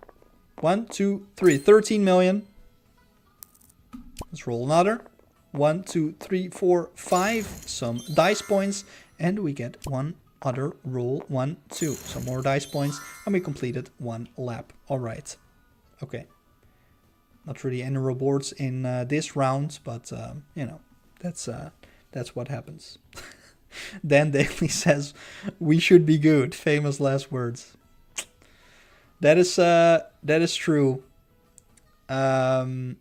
1, 2, 3. 13 million. Let's roll another. 1, 2, 3, 4, 5. Some dice points. And we get one other roll. 1, 2. Some more dice points. And we completed one lap. Alright. Okay. Not really any rewards in this round. But, you know, that's That's what happens. Dan Daly says, we should be good. Famous last words. That is true. Yeah.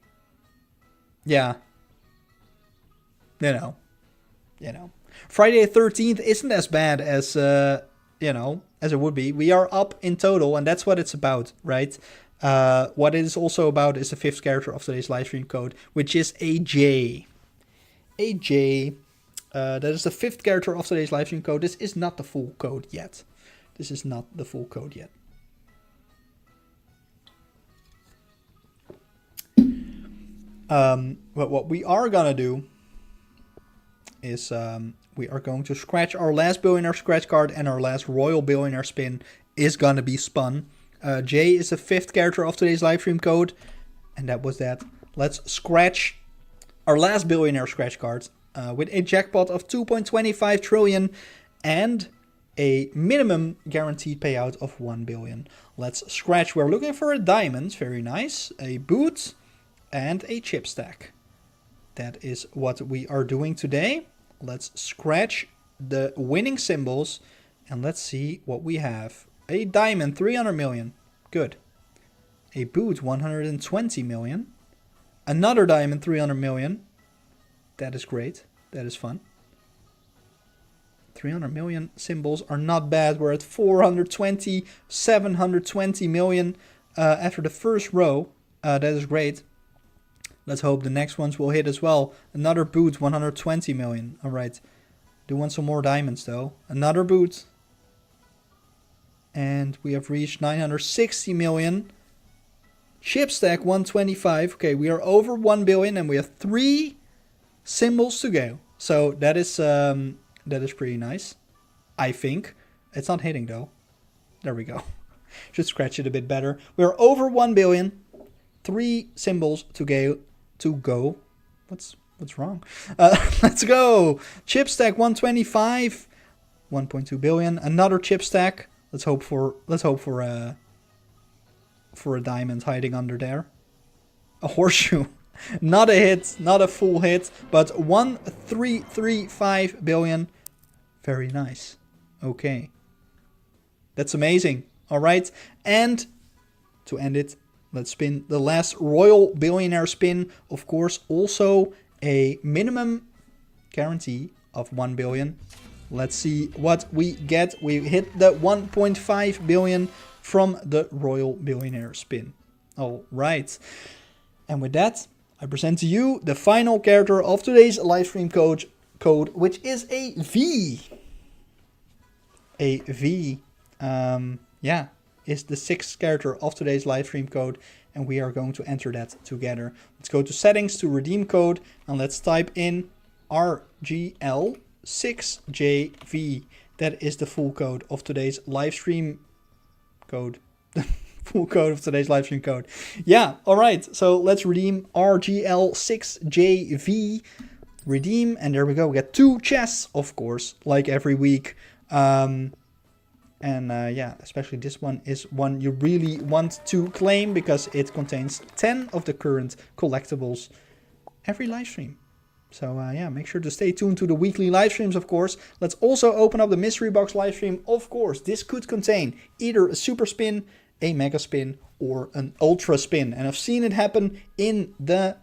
You know. Friday the 13th isn't as bad as, as it would be. We are up in total, and that's what it's about, right? What it is also about is the 5th character of today's livestream code, which is a J. A J. That is the 5th character of today's livestream code. This is not the full code yet. But what we are gonna do is we are going to scratch our last Billionaire scratch card, and our last Royal Billionaire spin is gonna be spun. J is the 5th character of today's livestream code, and that was that. Let's scratch our last Billionaire scratch card with a jackpot of 2.25 trillion and a minimum guaranteed payout of 1 billion. Let's scratch. We're looking for a diamond. Very nice. A boot and a chip stack. That is what we are doing today. Let's scratch the winning symbols and let's see what we have. A diamond, 300 million. Good. A boot, 120 million. Another diamond, 300 million. That is great. That is fun. 300 million symbols are not bad. We're at 420, 720 million after the first row. That is great. Let's hope the next ones will hit as well. Another boot, 120 million. All right. Do want some more diamonds though. Another boot. And we have reached 960 million. Chip stack 125. Okay, we are over 1 billion and we have 3 symbols to go. So that is pretty nice. I think. It's not hitting though. There we go. Should scratch it a bit better. We're over 1 billion. 3 symbols to go. What's wrong? Let's go. Chip stack 125. 1.2 billion. Another chip stack. Let's hope for a diamond hiding under there. A horseshoe. Not a hit, not a full hit, but 1.335 billion. Very nice. Okay. That's amazing. All right. And to end it, let's spin the last Royal Billionaire spin. Of course, also a minimum guarantee of 1 billion. Let's see what we get. We hit the 1.5 billion from the Royal Billionaire spin. All right. And with that, I present to you the final character of today's livestream code, which is a V. A V. Is the 6th character of today's livestream code, and we are going to enter that together. Let's go to settings to redeem code, and let's type in RGL6JV. That is the full code of today's livestream code. The full code of today's livestream code. Yeah, all right. So let's redeem RGL6JV. Redeem, and there we go. We get 2 chests, of course, like every week. Especially this one is one you really want to claim because it contains 10 of the current collectibles every live stream. So make sure to stay tuned to the weekly live streams, of course. Let's also open up the mystery box live stream. Of course, this could contain either a super spin, a mega spin, or an ultra spin. And I've seen it happen in the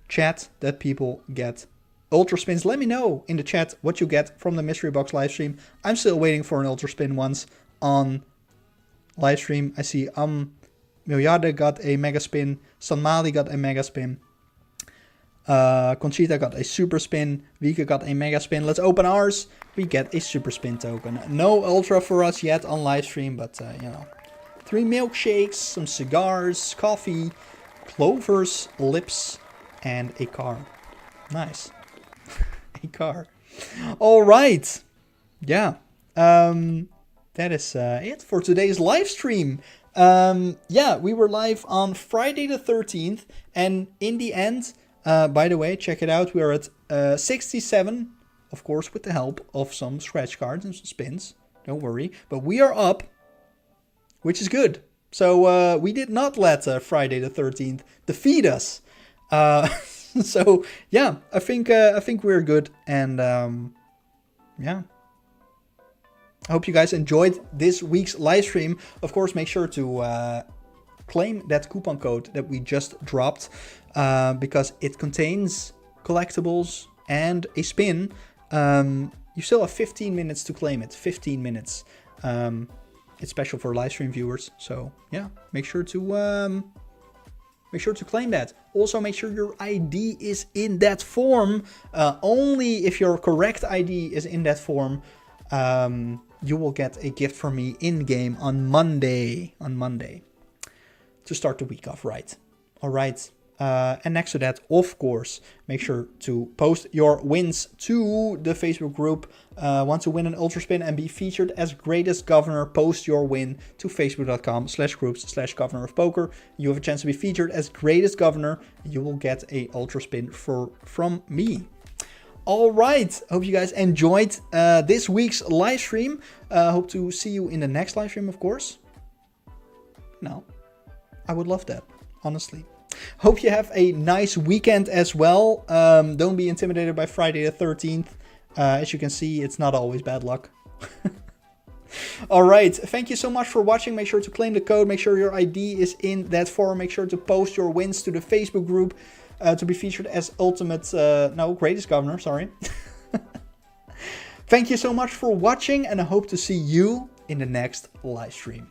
chat that people get ultra spins. Let me know in the chat what you get from the mystery box live stream. I'm still waiting for an ultra spin once on live stream. I see Miljarde got a mega spin. Sanmali got a mega spin. Conchita got a super spin. Vika got a mega spin. Let's open ours. We get a super spin token. No ultra for us yet on live stream, but 3 milkshakes, some cigars, coffee, clovers, lips, and a car. Nice. A car. All right. Yeah. That is it for today's live stream. We were live on Friday the 13th, and in the end, by the way, check it out. We are at 67, of course, with the help of some scratch cards and some spins. Don't worry, but we are up, which is good. So we did not let Friday the 13th defeat us. So yeah, I think we're good, and yeah. I hope you guys enjoyed this week's live stream. Of course, make sure to claim that coupon code that we just dropped, because it contains collectibles and a spin. You still have 15 minutes to claim it. 15 minutes. It's special for live stream viewers. So yeah, make sure to claim that. Also, make sure your ID is in that form. Only if your correct ID is in that form, you will get a gift from me in game on Monday. To start the week off right. All right. And next to that, of course, make sure to post your wins to the Facebook group. Want to win an Ultra Spin and be featured as Greatest Governor? Post your win to facebook.com/groups/governor of poker. You have a chance to be featured as Greatest Governor. You will get a Ultra Spin from me. All right. Hope you guys enjoyed this week's live stream. Hope to see you in the next live stream, of course. No, I would love that, honestly. Hope you have a nice weekend as well. Don't be intimidated by Friday the 13th. As you can see, it's not always bad luck. All right. Thank you so much for watching. Make sure to claim the code. Make sure your ID is in that form. Make sure to post your wins to the Facebook group to be featured as Greatest Governor. Sorry. Thank you so much for watching, and I hope to see you in the next live stream.